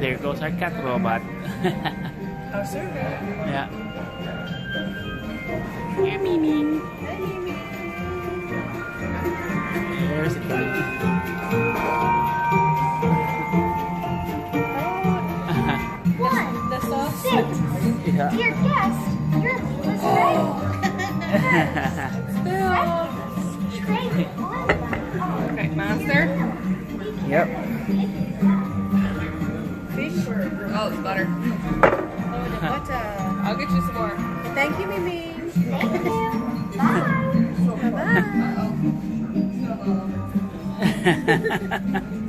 There goes our cat robot. Our servant. Yeah. Here, Mimi. There's Amy. The sauce. Sit. Yeah. Dear guest, your meal is ready. Tray on them. Okay, master. Yep. Fish. Oh, it's butter. Oh, the butter. I'll get you some more. Thank you, Mimi. Thank you. Bye. Bye-bye. Uh-oh.